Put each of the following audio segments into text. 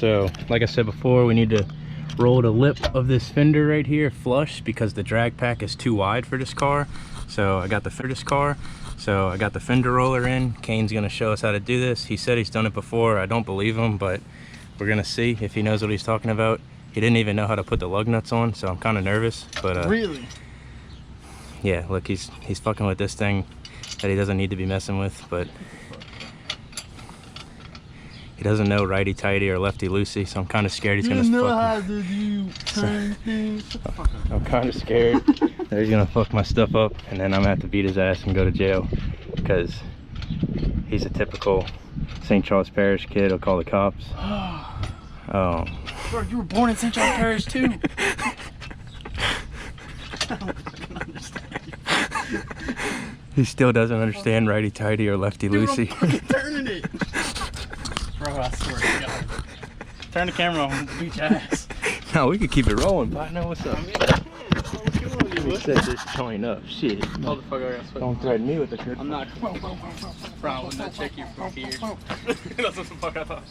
So like I said before, we need to roll the lip of this fender right here flush because the drag pack is too wide for this car. So I got the fender roller in. Kane's gonna show us how to do this. He said he's done it before. I don't believe him, but we're gonna see if he knows what he's talking about. He didn't even know how to put the lug nuts on, so I'm kind of nervous. But really, yeah, look, he's fucking with this thing that he doesn't need to be messing with, but he doesn't know righty tighty or lefty loosey, so I'm kind of scared he's gonna I'm kind of scared that he's gonna fuck my stuff up, and then I'm gonna have to beat his ass and go to jail because he's a typical St. Charles Parish kid. He'll call the cops. Oh. Bro, you were born in St. Charles Parish too. I don't fucking understand. He still doesn't understand righty tighty or lefty loosey. I'm fucking turning it. Bro, I swear to God. Turn the camera on, beat your ass. No, we could keep it rolling, but I know what's up. Let me set this joint up. Shit. Motherfucker, I swear. Don't threaten me with the trick. I'm not. Bro, I would not check you from here. That's what the fuck I thought.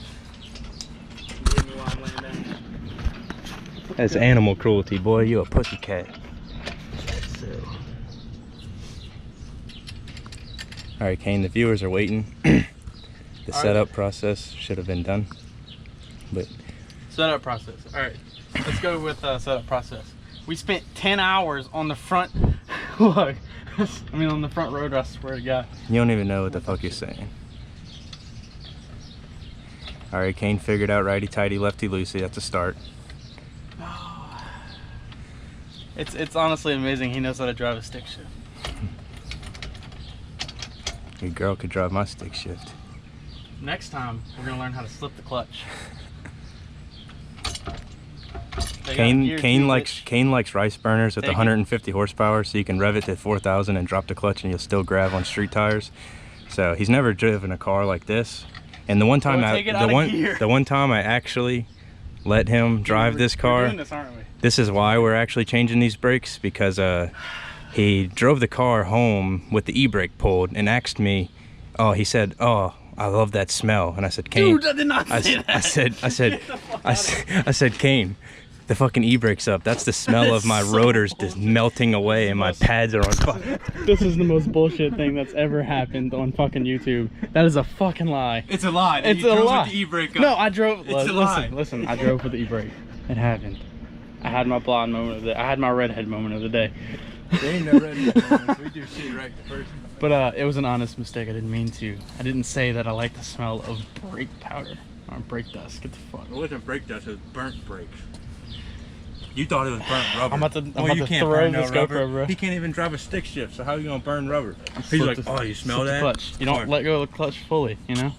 You hit me while I'm laying down. That's animal cruelty, boy. You a pussycat. All right, Kane, the viewers are waiting. The setup process should have been done, but setup process. All right, let's go with setup process. We spent 10 hours on the front. Look, I mean on the front road. I swear to God. You don't even know what the fuck you're saying. All right, Kane figured out righty tighty, lefty loosey. That's a start. It's honestly amazing. He knows how to drive a stick shift. Your girl could drive my stick shift. Next time, we're gonna learn how to slip the clutch. Kane likes rice burners with 150 horsepower, so you can rev it to 4,000 and drop the clutch, and you'll still grav on street tires. So he's never driven a car like this. And the one time the one time I actually let him drive this car, this is why we're actually changing these brakes, because he drove the car home with the e-brake pulled and asked me, oh, he said, oh, I love that smell. And I said, Kane, dude, I did not say that. I said, Kane, the fucking e-brake's up. That's the smell of my rotors just melting away and my pads are on fire. This is the most bullshit thing that's ever happened on fucking YouTube. That is a fucking lie. It's a lie. It's a lie. With the e-brake up. No, I drove. It's a lie. Listen, I drove with the e-brake. It happened. I had my blonde moment of the day. I had my redhead moment of the day. There ain't no redhead moments. We do shit right the first time. But it was an honest mistake. I didn't mean to. I didn't say that I like the smell of brake powder or brake dust. Get the fuck. It wasn't brake dust. It was burnt brakes. You thought it was burnt rubber. I'm about to throw this GoPro, bro. He can't even drive a stick shift, so how are you gonna burn rubber? He's like, oh, you smell that? Clutch. You don't let go of the clutch fully, you know?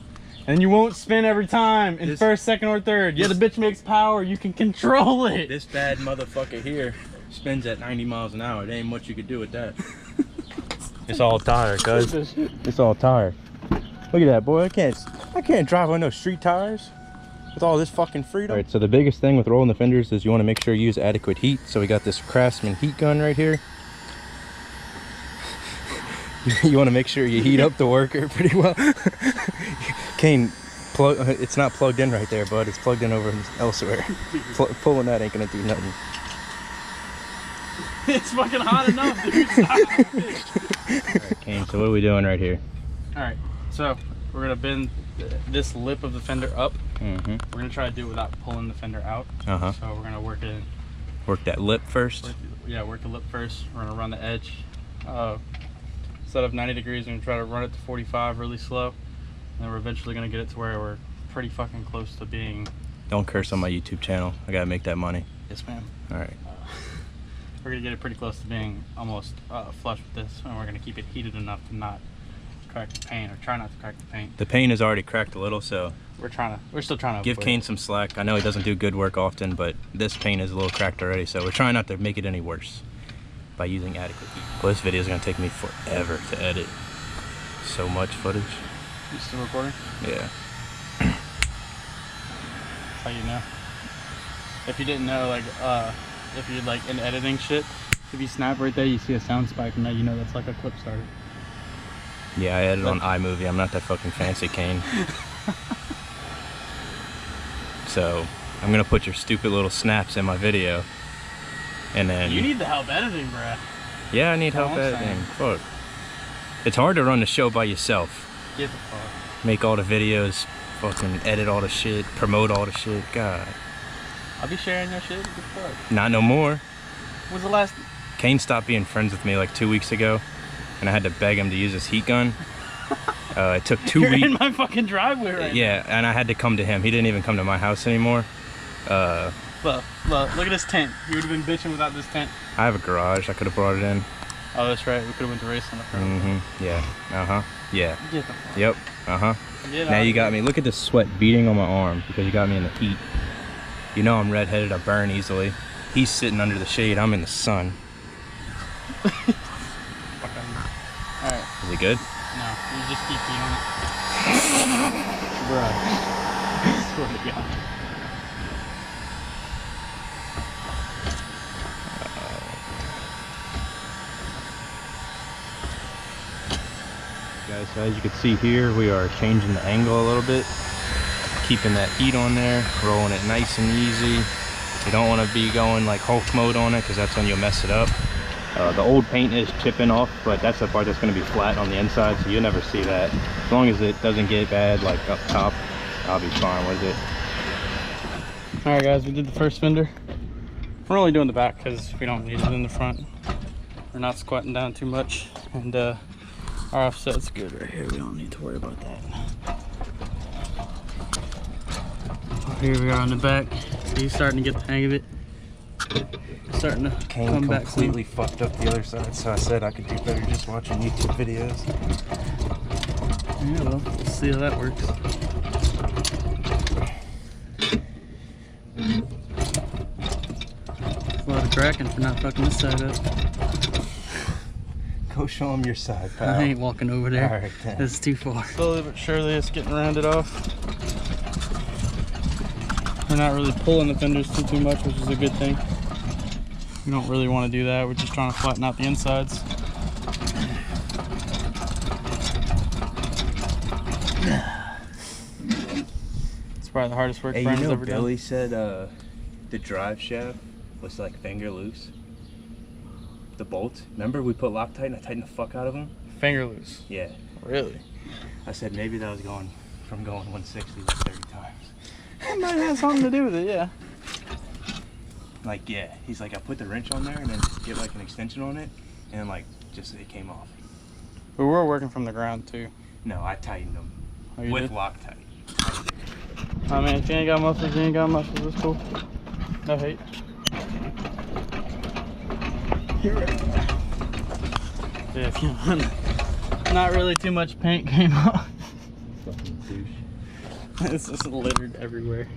And you won't spin every time in first, second, or third. Yeah, the bitch makes power. You can control it. This bad motherfucker here spins at 90 miles an hour. There ain't much you could do with that. It's all tire, cuz. It's all tire. Look at that, boy. I can't drive on those street tires with all this fucking freedom. All right, so the biggest thing with rolling the fenders is you want to make sure you use adequate heat. So we got this Craftsman heat gun right here. You want to make sure you heat up the worker pretty well. Kane, it's not plugged in right there, bud. It's plugged in over elsewhere. Pulling that ain't gonna do nothing. It's fucking hot enough, dude. Alright, Kane, so what are we doing right here? Alright, so we're gonna bend this lip of the fender up. We're gonna try to do it without pulling the fender out. So we're gonna work it in. Work that lip first? Work the lip first. We're gonna run the edge. Instead of 90 degrees, we're gonna try to run it to 45 really slow. And then we're eventually gonna get it to where we're pretty fucking close to being... Don't curse on my YouTube channel. I gotta make that money. Yes, ma'am. Alright. We're gonna get it pretty close to being almost flush with this, and we're gonna keep it heated enough to not crack the paint, or try not to crack the paint. The paint is already cracked a little, so we're still trying to give Kane some slack. I know he doesn't do good work often, but this paint is a little cracked already, so we're trying not to make it any worse by using adequate heat. Well, this video is gonna take me forever to edit. So much footage. You still recording? Yeah. That's how you know. If you didn't know, like, if you're like in editing shit, if you snap right there, you see a sound spike, and now you know that's like a clip starter. Yeah, I edit on iMovie. I'm not that fucking fancy, Kane. So I'm gonna put your stupid little snaps in my video, and then You need the help editing, bruh. yeah, I need help editing. Fuck, it's hard to run the show by yourself. Get the fuck. Make all the videos, fucking edit all the shit, promote all the shit. God, I'll be sharing your shit. Get the fuck. not no more. When's the last? Kane stopped being friends with me like 2 weeks ago, and I had to beg him to use his heat gun. It took 2 You're weeks. in my fucking driveway right Yeah, and I had to come to him. He didn't even come to my house anymore. now. Look at this tent. You would have been bitching without this tent. I have a garage. I could have brought it in. Oh, that's right. We could have went to racing. Yeah. Yeah. Get the fuck. Yep. Now you got me. Look at the sweat beating on my arm because you got me in the heat. You know I'm redheaded. I burn easily. He's sitting under the shade. I'm in the sun. Alright. Is it good? No, you just keep eating it. Bruh. I swear to God. Guys, so as you can see here, we are changing the angle a little bit, keeping that heat on there, rolling it nice and easy. You don't want to be going like Hulk mode on it because that's when you'll mess it up. The old paint is chipping off, but that's the part that's going to be flat on the inside, so you'll never see that. As long as it doesn't get bad like up top, I'll be fine with it. Alright guys, we did the first fender. We're only doing the back because we don't need it in the front. We're not squatting down too much, and our offset's good right here. We don't need to worry about that. Here we are on the back. He's starting to get the hang of it. Starting to come back completely fucked up the other side, so I said I could do better just watching YouTube videos. Yeah, well, we'll see how that works. A lot of cracking for not fucking this side up. Go show him your side, pal. I ain't walking over there. Alright then. This is too far. Slowly but surely it's getting rounded off. We're not really pulling the fenders too much, which is a good thing. We don't really want to do that. We're just trying to flatten out the insides. It's probably the hardest work Brian's ever done. Billy said the drive shaft was like finger loose. The bolts. Remember we put Loctite and I tightened the fuck out of them? Finger loose. Yeah. Really? I said maybe that was going from going 160 to 30 times. That might have something to do with it, yeah. Like, yeah. He's like, I put the wrench on there and then get like an extension on it, and like just it came off. But we're working from the ground too. No, I tightened them Oh, you with did? Loctite. I mean, if you ain't got muscles, you ain't got muscles. It's cool. No hate. You're right. Yeah, if you want, not really too much paint came off. Fucking douche. It's just littered everywhere.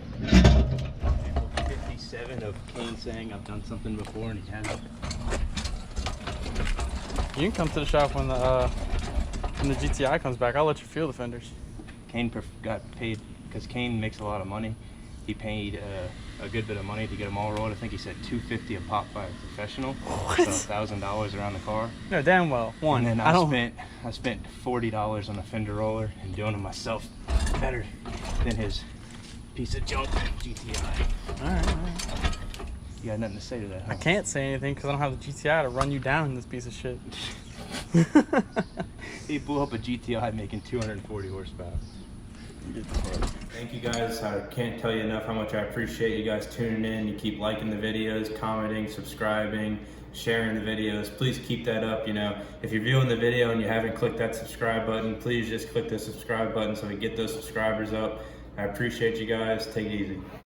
57 of Kane saying I've done something before and he hasn't. You can come to the shop when the GTI comes back. I'll let you feel the fenders. Kane got paid because Kane makes a lot of money. He paid a good bit of money to get them all rolled. I think he said $250 a pop by a professional. What? So $1,000 around the car. No, damn well. One. And then I spent $40 on a fender roller and doing it myself better than his piece of junk GTI. All right. You got nothing to say to that, huh? I can't say anything because I don't have the GTI to run you down in this piece of shit. He blew up a GTI making 240 horsepower. Thank you guys. I can't tell you enough how much I appreciate you guys tuning in. You keep liking the videos, commenting, subscribing, sharing the videos. Please keep that up. You know, if you're viewing the video and you haven't clicked that subscribe button, please just click the subscribe button so we get those subscribers up. I appreciate you guys. Take it easy.